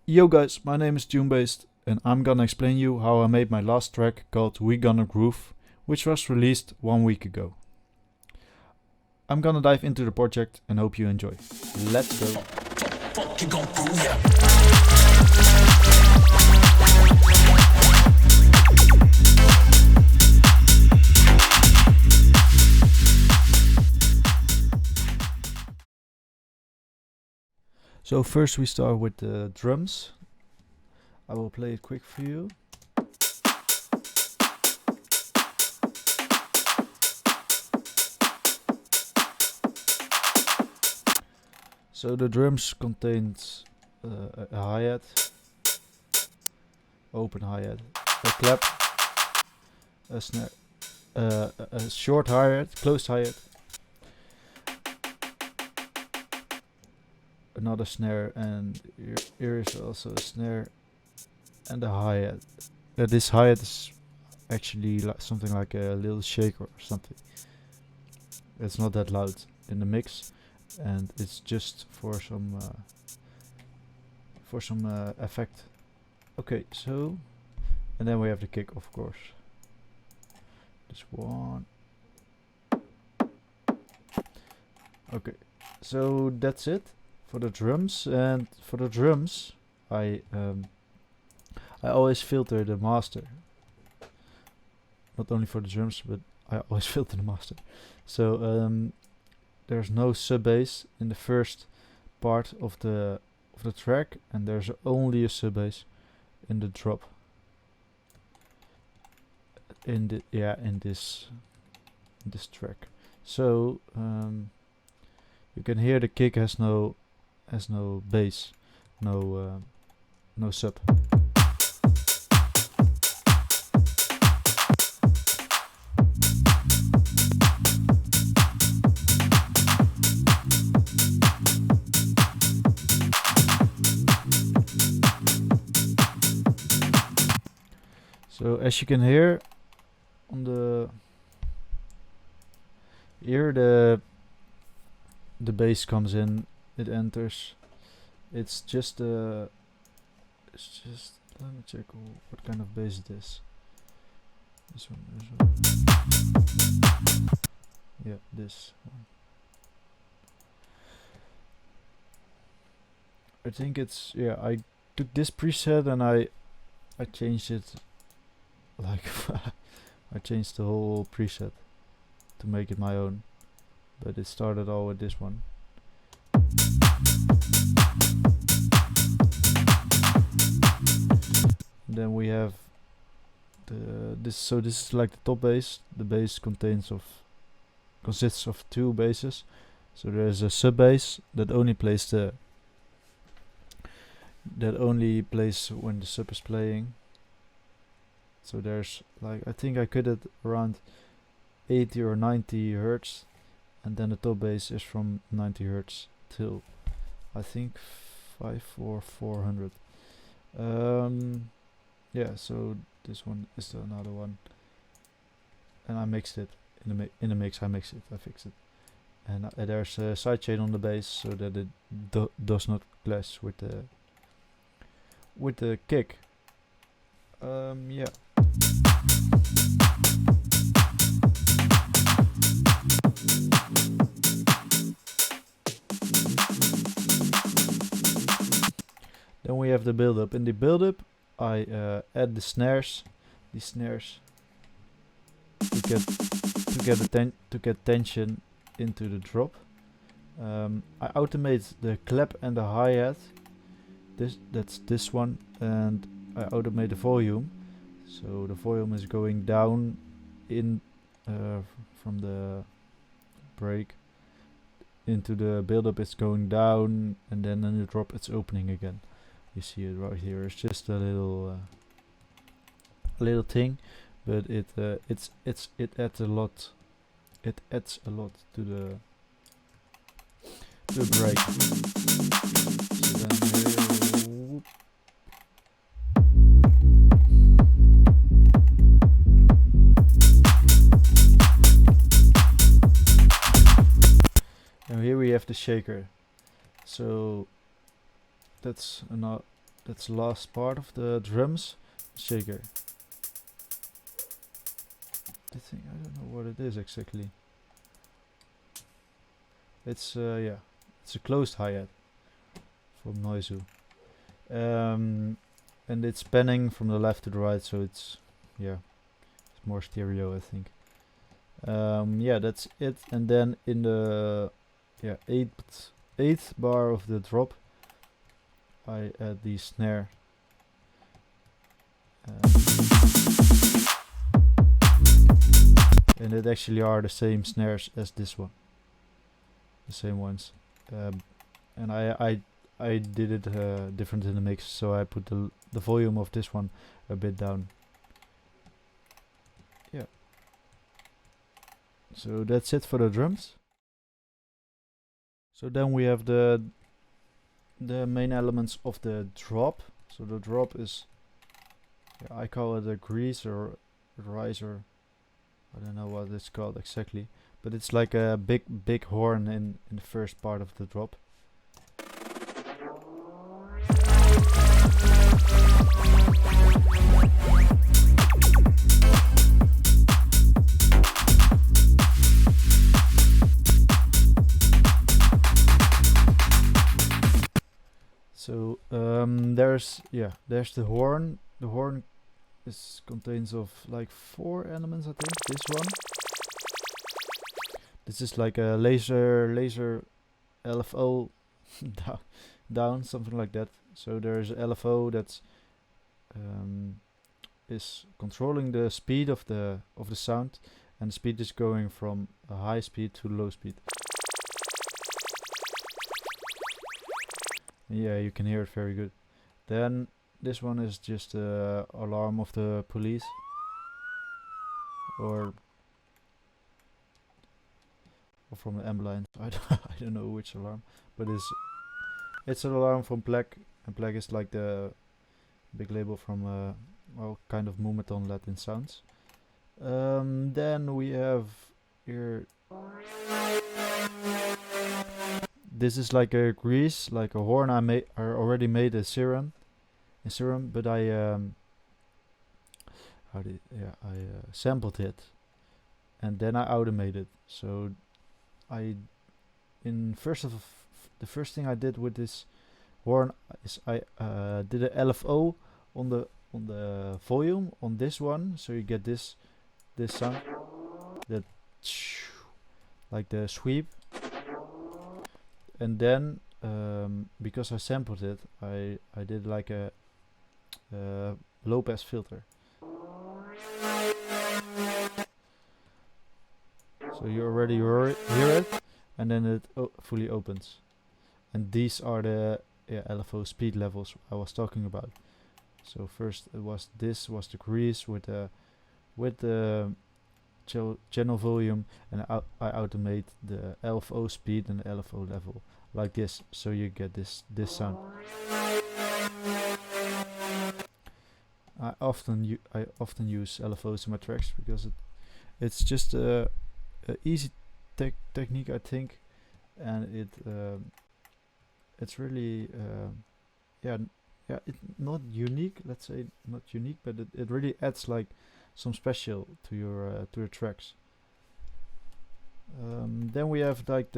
Yo guys, my name is Tunebased and I'm gonna explain you how I made my last track called We Gonna Groove, which was released 1 week ago. I'm gonna dive into the project and hope you enjoy. Let's go. So first we start with the drums. I will play it quick for you. So the drums contains a hi-hat, open hi-hat, a clap, a snare, a short hi-hat, closed hi-hat, another snare, and here is also a snare and a hi-hat. This hi-hat is actually something like a little shaker or something. It's not that loud in the mix, and it's just for some effect. Okay, so and then we have the kick, of course. This one. Okay, so that's it for the drums. And for the drums, I always filter the master. Not only for the drums, but I always filter the master. So there's no sub bass in the first part of the track, and there's only a sub bass in the drop. In this track. So you can hear the kick has no bass, no sub. So as you can hear on the here the bass comes in, it enters. It's just let me check what kind of bass it is. This one. Yeah, this one. I think it's I took this preset and I changed it. Like I changed the whole preset to make it my own, but it started all with this one. And then we have this. So this is like the top bass. The bass consists of two basses. So there's a sub bass that only plays when the sub is playing. So there's like, I think I cut it around 80 or 90 hertz, and then the top bass is from 90 hertz till I think 400. Yeah, so this one is another one, and I mixed it in the mix. I fixed it, and there's a sidechain on the bass so that it does not clash with the kick. Yeah. Then we have the build-up. In the build-up, I add these snares to get tension into the drop. I automate the clap and the hi-hat. That's this one, and I automate the volume. So the volume is going down in from the break into the build-up. It's going down, and then in the drop it's opening again. You see it right here. It's just a little thing, but it adds a lot. It adds a lot to the break. So then and here we have the shaker. So that's that's the last part of the drums shaker. The thing, I don't know what it is exactly. It's yeah, it's a closed hi-hat from Noizu. And it's panning from the left to the right, so it's yeah, it's more stereo, I think. Yeah, that's it. And then in the eighth bar of the drop, I add the snare. And it actually are the same snares as this one, the same ones. And I did it different in the mix, so I put the volume of this one a bit down. Yeah. So that's it for the drums. So then we have the main elements of the drop. So the drop is, yeah, I call it a grease or riser. I don't know what it's called exactly, but it's like a big horn in the first part of the drop. So there's the horn. The horn contains of like 4 elements, I think. This one. This is like a laser LFO down, something like that. So there's LFO that's is controlling the speed of the sound, and the speed is going from a high speed to low speed. Yeah, you can hear it very good. Then this one is just the alarm of the police, or from the ambulance. I don't know which alarm, but it's an alarm from Black, and Black is like the big label from well, kind of Moomaton Latin sounds. Then we have here. This is like a grease, like a horn. I already made a serum, but I sampled it, and then I automated. So the first thing I did with this horn is I did a LFO on the volume on this one, so you get this sound, that like the sweep. And then because I sampled it, I did like a low pass filter. So you already hear it, and then it fully opens. And these are the LFO speed levels I was talking about. So first this was the grease with the channel volume, and I automate the LFO speed and the LFO level like this, so you get this sound. I often use LFOs in my tracks because it's just a easy technique, I think, and it's really it's not unique. Let's say not unique, but it really adds like some special to your tracks. Then we have like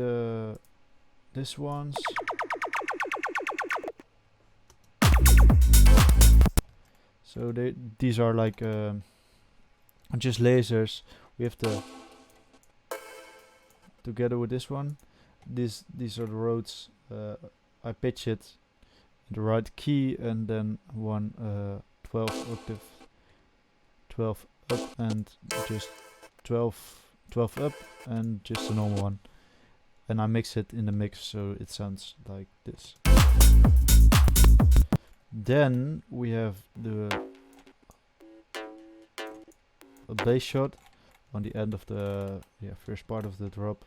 this ones. So these are like just lasers. We have together with this one. These are the roads. I pitch it in the right key, and then 12 octave, 12 up, and just 12 up, and just a normal one. And I mix it in the mix so it sounds like this. Then we have a bass shot on the end of the first part of the drop.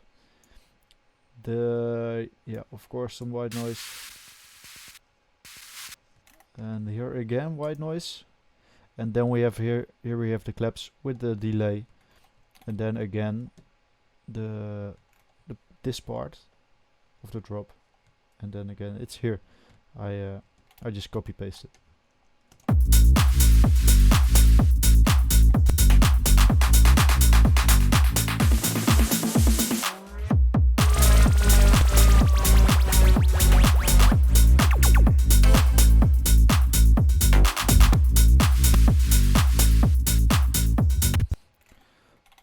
Of course, some white noise, and here again white noise, and then we have here we have the claps with the delay, and then again this part of the drop, and then again it's here. I I just copy paste it.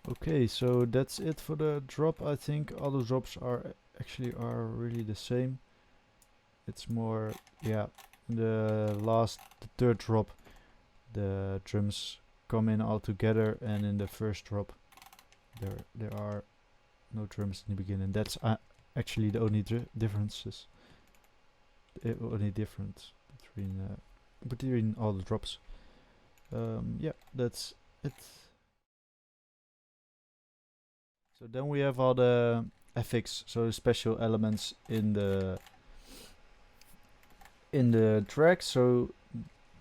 Okay, so that's it for the drop. I think all the drops are actually really the same. It's more, yeah, the third drop, the drums come in all together, and in the first drop there are no drums in the beginning. That's actually the only differences. The only difference between all the drops. Yeah, that's it. So then we have all the FX, so the special elements in the track. So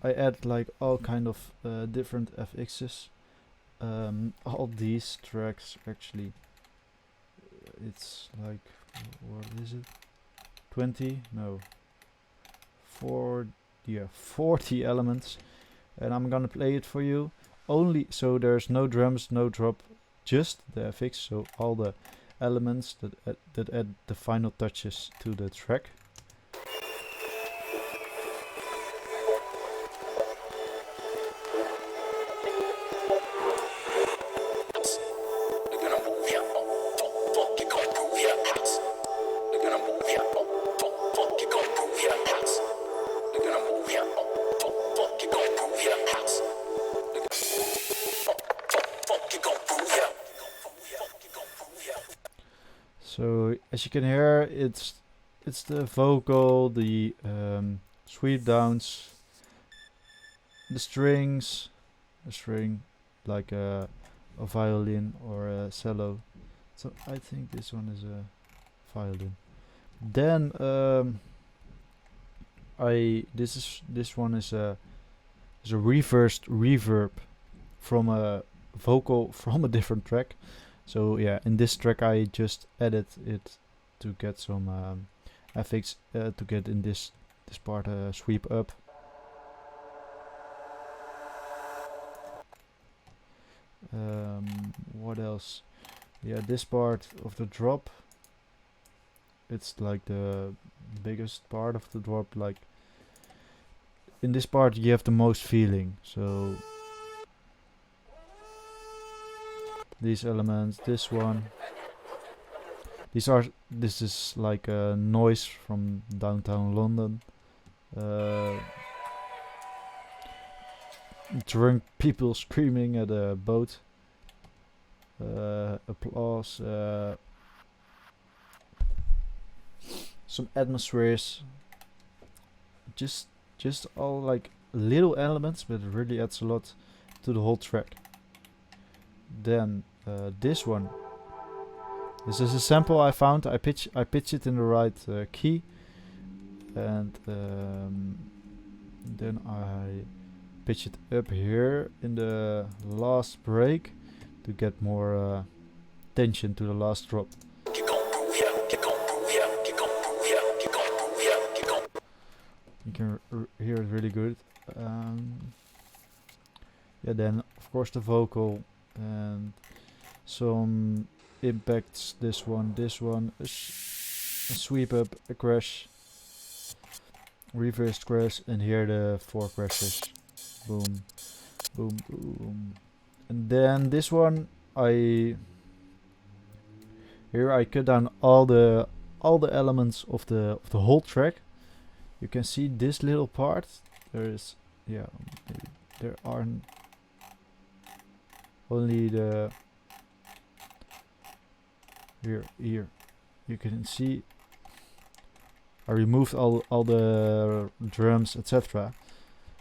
I add like all kind of different FXs. All these tracks actually, it's like, what is it? 20? No. 40 elements, and I'm gonna play it for you. Only so there's no drums, no drop, just the FX. So all the elements that add the final touches to the track. So as you can hear, it's the vocal, the sweep downs, the strings, a string like a violin or a cello. So I think this one is a violin. Then this one is a reversed reverb from a vocal from a different track. So yeah, in this track I just added it to get some FX to get in this part sweep up. What else? Yeah, this part of the drop, it's like the biggest part of the drop. Like in this part you have the most feeling. So these elements, this one, this is like a noise from downtown London. Drunk people screaming at a boat. Applause. Some atmospheres. Just all like little elements, but it really adds a lot to the whole track. Then this one. This is a sample I found. I pitch it in the right key, and then I pitch it up here in the last break to get more tension to the last drop. You can hear it really good. Yeah, then of course the vocal and some impacts. This one, a sweep up, a crash, reverse crash, and here the 4 crashes. Boom, boom, boom. And then this one, I cut down all the elements of the whole track. You can see this little part. There are only the here you can see I removed all the drums, etc.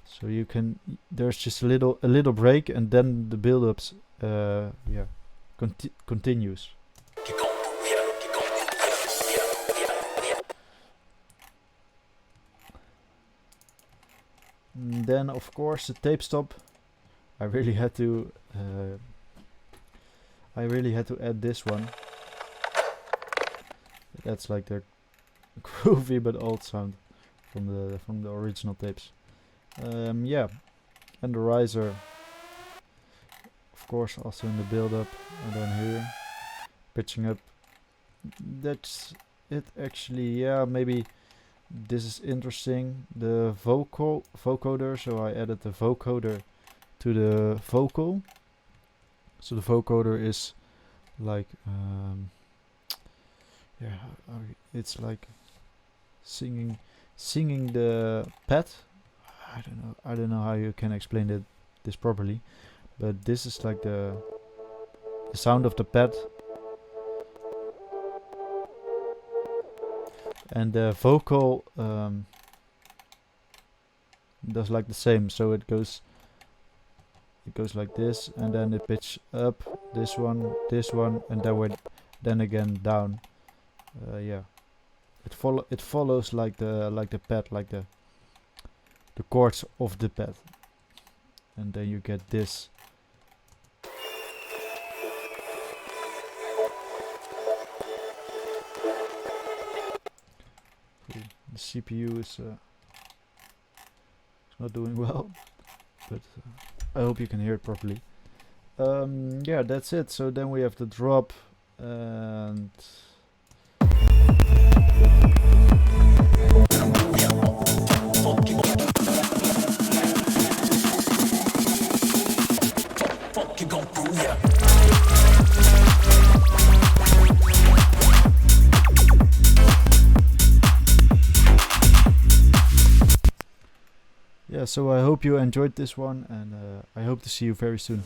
So you can, there's just a little break, and then the build-ups continues. And then of course the tape stop. I really had to add this one. That's like the groovy but old sound. from the original tapes. Yeah, and the riser, of course, also in the build-up, and then here, pitching up. That's it actually. Yeah, maybe this is interesting. The vocoder, so I added the vocoder to the vocal. So the vocoder is like yeah, it's like singing the pad. I don't know how you can explain this properly, but this is like the sound of the pad, and the vocal does like the same. So it goes like this, and then it pitch up, this one, and then again down. Yeah, it follows like the pad, like the chords of the pad, and then you get this. The CPU is not doing well, but I hope you can hear it properly. Yeah, that's it. So then we have the drop, and yeah, so I hope you enjoyed this one, and I hope to see you very soon.